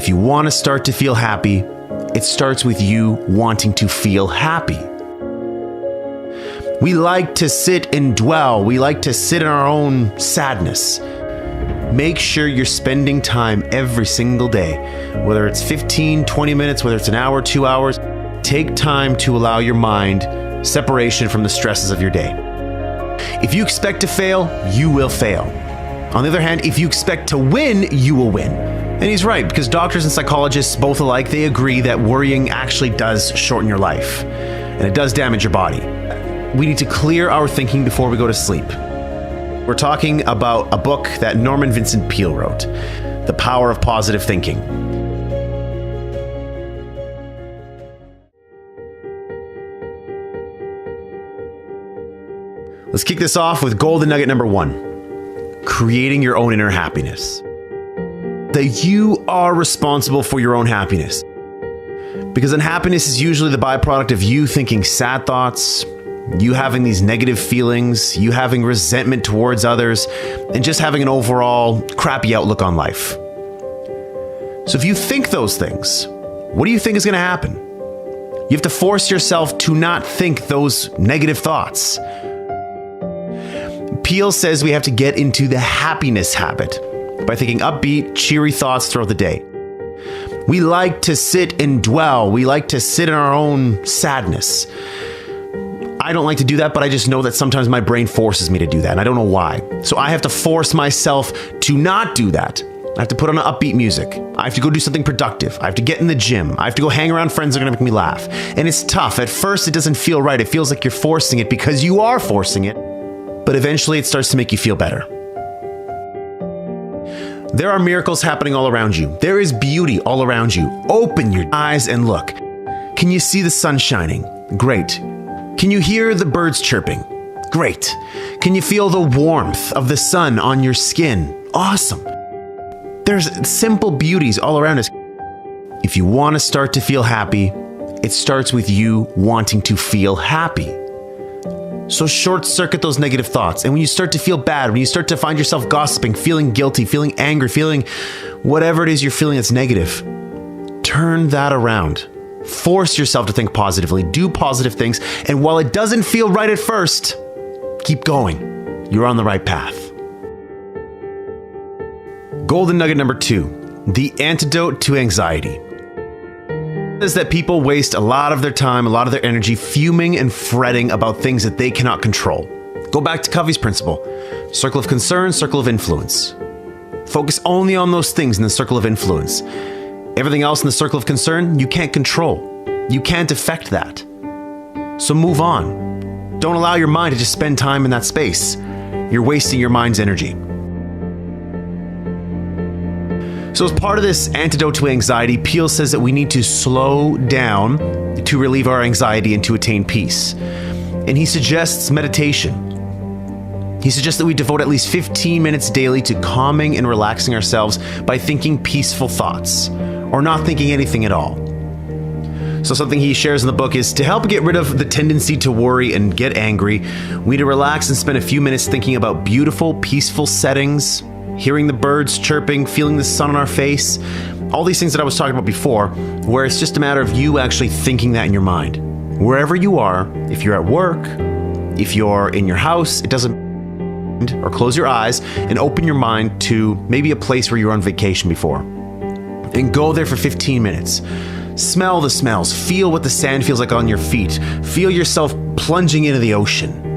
If you want to start to feel happy, it starts with you wanting to feel happy. We like to sit and dwell. We like to sit in our own sadness. Make sure you're spending time every single day, whether it's 15, 20 minutes, whether it's an hour, 2 hours. Take time to allow your mind separation from the stresses of your day. If you expect to fail, you will fail. On the other hand, if you expect to win, you will win. And he's right, because doctors and psychologists, both alike, they agree that worrying actually does shorten your life, and it does damage your body. We need to clear our thinking before we go to sleep. We're talking about a book that Norman Vincent Peale wrote, The Power of Positive Thinking. Let's kick this off with golden nugget number 1, creating your own inner happiness. That you are responsible for your own happiness. Because unhappiness is usually the byproduct of you thinking sad thoughts, you having these negative feelings, you having resentment towards others, and just having an overall crappy outlook on life. So if you think those things, what do you think is going to happen? You have to force yourself to not think those negative thoughts. Peale says we have to get into the happiness habit by thinking upbeat, cheery thoughts throughout the day. We like to sit and dwell. We like to sit in our own sadness. I don't like to do that, but I just know that sometimes my brain forces me to do that, and I don't know why. So I have to force myself to not do that. I have to put on upbeat music. I have to go do something productive. I have to get in the gym. I have to go hang around friends that are going to make me laugh. And it's tough. At first, it doesn't feel right. It feels like you're forcing it because you are forcing it. But eventually, it starts to make you feel better. There are miracles happening all around you. There is beauty all around you. Open your eyes and look. Can you see the sun shining? Great. Can you hear the birds chirping? Great. Can you feel the warmth of the sun on your skin? Awesome. There's simple beauties all around us. If you want to start to feel happy, it starts with you wanting to feel happy. So short circuit those negative thoughts. And when you start to feel bad, when you start to find yourself gossiping, feeling guilty, feeling angry, feeling whatever it is you're feeling that's negative, turn that around. Force yourself to think positively, do positive things. And while it doesn't feel right at first, keep going. You're on the right path. Golden nugget number 2, the antidote to anxiety. Is that people waste a lot of their time, a lot of their energy fuming and fretting about things that they cannot control. Go back to Covey's principle. Circle of concern, circle of influence. Focus only on those things in the circle of influence. Everything else in the circle of concern, you can't control. You can't affect that. So move on. Don't allow your mind to just spend time in that space. You're wasting your mind's energy. So as part of this antidote to anxiety, Peale says that we need to slow down to relieve our anxiety and to attain peace. And he suggests meditation. He suggests that we devote at least 15 minutes daily to calming and relaxing ourselves by thinking peaceful thoughts, or not thinking anything at all. So something he shares in the book is to help get rid of the tendency to worry and get angry, we need to relax and spend a few minutes thinking about beautiful, peaceful settings, hearing the birds chirping, feeling the sun on our face, all these things that I was talking about before, where it's just a matter of you actually thinking that in your mind. Wherever you are, if you're at work, if you're in your house, it doesn't matter, or close your eyes and open your mind to maybe a place where you were on vacation before. And go there for 15 minutes. Smell the smells, feel what the sand feels like on your feet, feel yourself plunging into the ocean.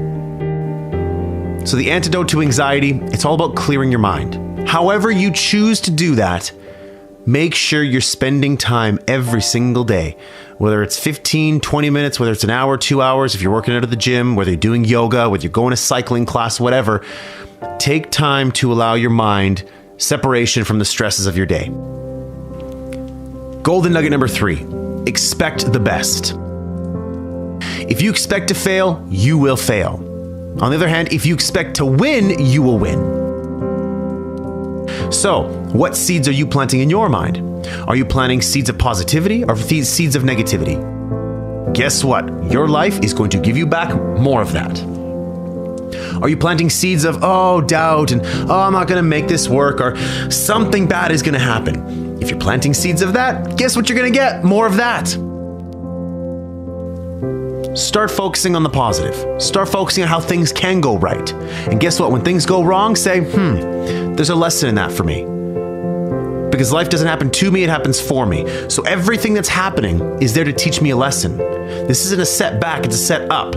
So the antidote to anxiety, it's all about clearing your mind. However you choose to do that, make sure you're spending time every single day, whether it's 15, 20 minutes, whether it's an hour, 2 hours, if you're working out at the gym, whether you're doing yoga, whether you're going to cycling class, whatever, take time to allow your mind separation from the stresses of your day. Golden nugget number 3, expect the best. If you expect to fail, you will fail. On the other hand, if you expect to win, you will win. So, what seeds are you planting in your mind? Are you planting seeds of positivity or seeds of negativity? Guess what? Your life is going to give you back more of that. Are you planting seeds of, doubt and, I'm not going to make this work, or something bad is going to happen? If you're planting seeds of that, guess what you're going to get? More of that. Start focusing on the positive. Start focusing on how things can go right. And guess what? When things go wrong, say, there's a lesson in that for me. Because life doesn't happen to me, it happens for me. So everything that's happening is there to teach me a lesson. This isn't a setback, it's a set up.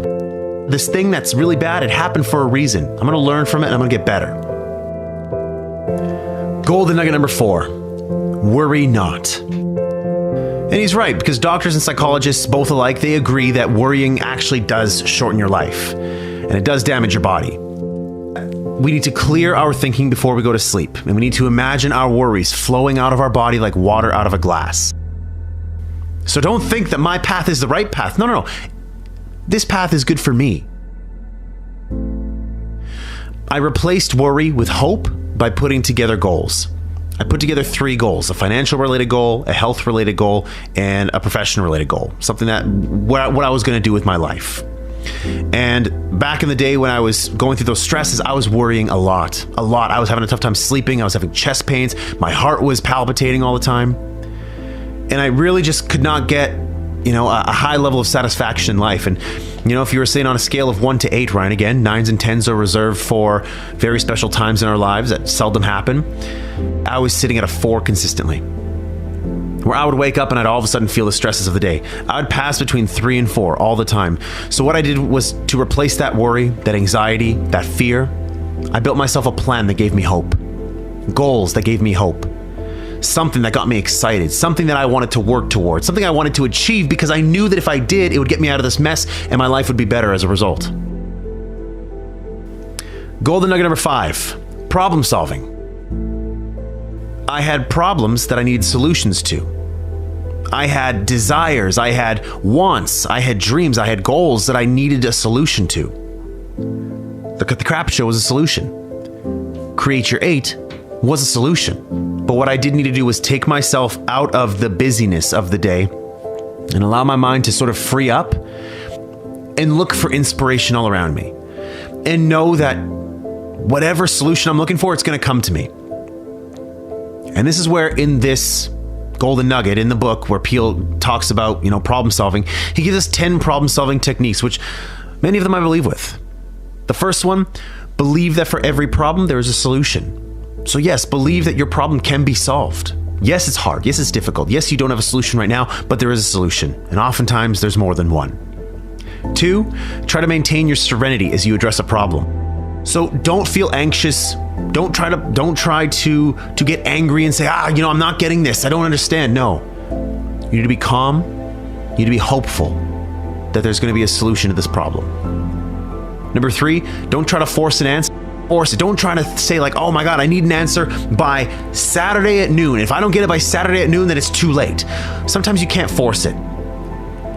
This thing that's really bad, it happened for a reason. I'm going to learn from it and I'm going to get better. Golden nugget number 4, worry not. And he's right, because doctors and psychologists, both alike, they agree that worrying actually does shorten your life, and it does damage your body. We need to clear our thinking before we go to sleep, and we need to imagine our worries flowing out of our body like water out of a glass. So don't think that my path is the right path. No. This path is good for me. I replaced worry with hope by putting together goals. I put together 3 goals: a financial related goal, a health related goal, and a professional related goal. Something that what I was going to do with my life. And back in the day when I was going through those stresses, I was worrying a lot. I was having a tough time sleeping. I was having chest pains. My heart was palpitating all the time. And I really just could not get, a high level of satisfaction in life. And, if you were saying on a scale of 1 to 8, Ryan, again, 9s and 10s are reserved for very special times in our lives that seldom happen. I was sitting at a 4 consistently, where I would wake up and I'd all of a sudden feel the stresses of the day. I would pass between 3 and 4 all the time. So what I did was to replace that worry, that anxiety, that fear. I built myself a plan that gave me hope, goals that gave me hope, something that got me excited, something that I wanted to work towards, something I wanted to achieve because I knew that if I did, it would get me out of this mess and my life would be better as a result. Golden nugget number 5, problem solving. I had problems that I needed solutions to. I had desires, I had wants, I had dreams, I had goals that I needed a solution to. The Crap Show was a solution. Create Your 8 was a solution. But what I did need to do was take myself out of the busyness of the day and allow my mind to sort of free up and look for inspiration all around me. And know that whatever solution I'm looking for, it's going to come to me. And this is where in this golden nugget in the book where Peele talks about, problem solving, he gives us 10 problem solving techniques, which many of them I believe with. The first one, believe that for every problem there is a solution. So yes, believe that your problem can be solved. Yes, it's hard. Yes, it's difficult. Yes, you don't have a solution right now, but there is a solution. And oftentimes there's more than one. 2, try to maintain your serenity as you address a problem. So don't feel anxious. Don't try to get angry and say, I'm not getting this. I don't understand. No. You need to be calm. You need to be hopeful that there's going to be a solution to this problem. Number 3, don't try to force an answer. Don't try to say oh my God, I need an answer by Saturday at noon. If I don't get it by Saturday at noon, then it's too late. Sometimes you can't force it.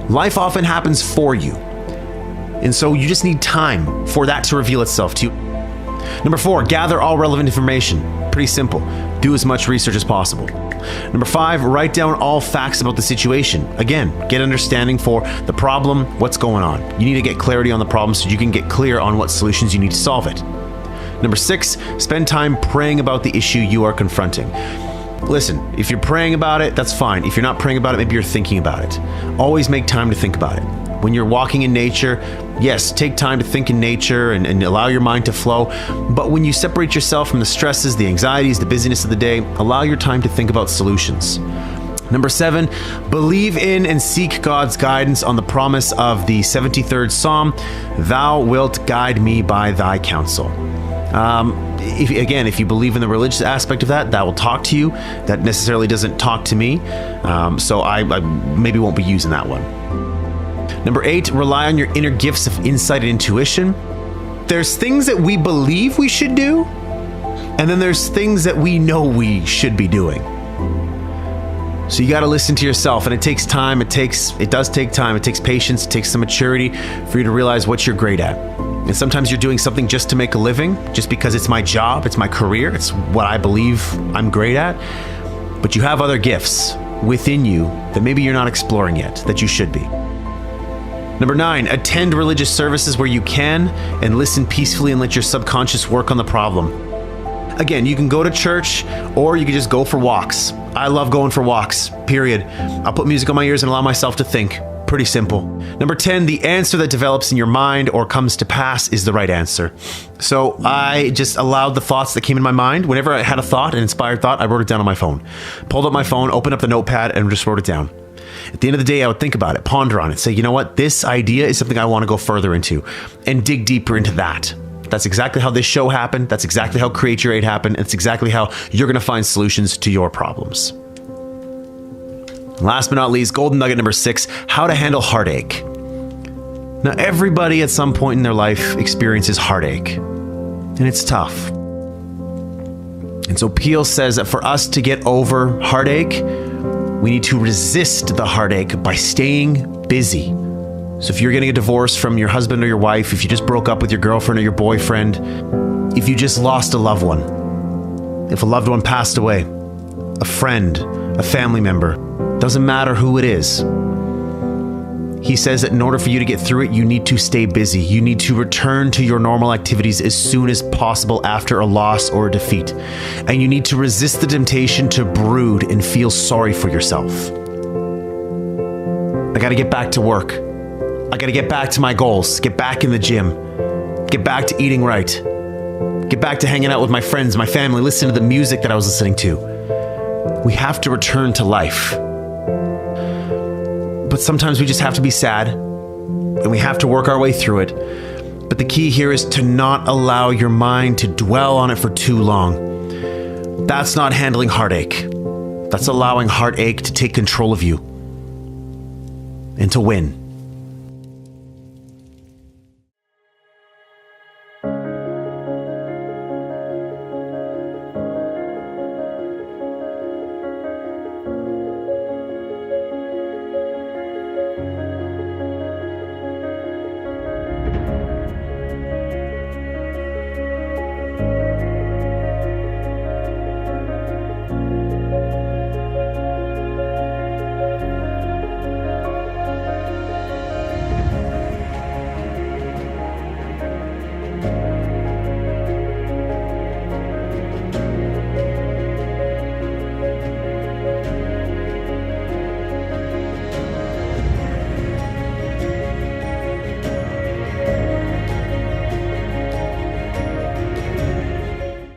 Life often happens for you. And so you just need time for that to reveal itself to you. Number 4, gather all relevant information. Pretty simple. Do as much research as possible. Number 5, write down all facts about the situation. Again, get understanding for the problem, what's going on. You need to get clarity on the problem so you can get clear on what solutions you need to solve it. Number 6, spend time praying about the issue you are confronting. Listen, if you're praying about it, that's fine. If you're not praying about it, maybe you're thinking about it. Always make time to think about it. When you're walking in nature, yes, take time to think in nature and allow your mind to flow. But when you separate yourself from the stresses, the anxieties, the busyness of the day, allow your time to think about solutions. Number 7, believe in and seek God's guidance on the promise of the 73rd Psalm, "Thou wilt guide me by thy counsel." If you believe in the religious aspect of that will talk to you. That necessarily doesn't talk to me. So I maybe won't be using that one. Number 8, rely on your inner gifts of insight and intuition. There's things that we believe we should do, and then there's things that we know we should be doing. So you got to listen to yourself, and it takes time. It does take time. It takes patience. It takes some maturity for you to realize what you're great at. And sometimes you're doing something just to make a living, just because it's my job, it's my career, it's what I believe I'm great at. But you have other gifts within you that maybe you're not exploring yet, that you should be. Number 9, attend religious services where you can and listen peacefully and let your subconscious work on the problem. Again, you can go to church or you can just go for walks. I love going for walks, period. I'll put music on my ears and allow myself to think. Pretty simple. Number 10, the answer that develops in your mind or comes to pass is the right answer. So I just allowed the thoughts that came in my mind. Whenever I had a thought, an inspired thought, I wrote it down on my phone. Pulled up my phone, opened up the notepad, and just wrote it down. At the end of the day, I would think about it, ponder on it, say, you know what, this idea is something I want to go further into and dig deeper into that. That's exactly how this show happened. That's exactly how Create Your 8 happened. It's exactly how you're going to find solutions to your problems. Last but not least, golden nugget number 6, how to handle heartache. Now, everybody at some point in their life experiences heartache, and it's tough. And so Peel says that for us to get over heartache, we need to resist the heartache by staying busy. So if you're getting a divorce from your husband or your wife, if you just broke up with your girlfriend or your boyfriend, if you just lost a loved one, if a loved one passed away, a friend, a family member, doesn't matter who it is. He says that in order for you to get through it, you need to stay busy. You need to return to your normal activities as soon as possible after a loss or a defeat. And you need to resist the temptation to brood and feel sorry for yourself. I got to get back to work. I got to get back to my goals, get back in the gym, get back to eating right, get back to hanging out with my friends, my family, listening to the music that I was listening to. We have to return to life. But sometimes we just have to be sad and we have to work our way through it. But the key here is to not allow your mind to dwell on it for too long. That's not handling heartache. That's allowing heartache to take control of you and to win.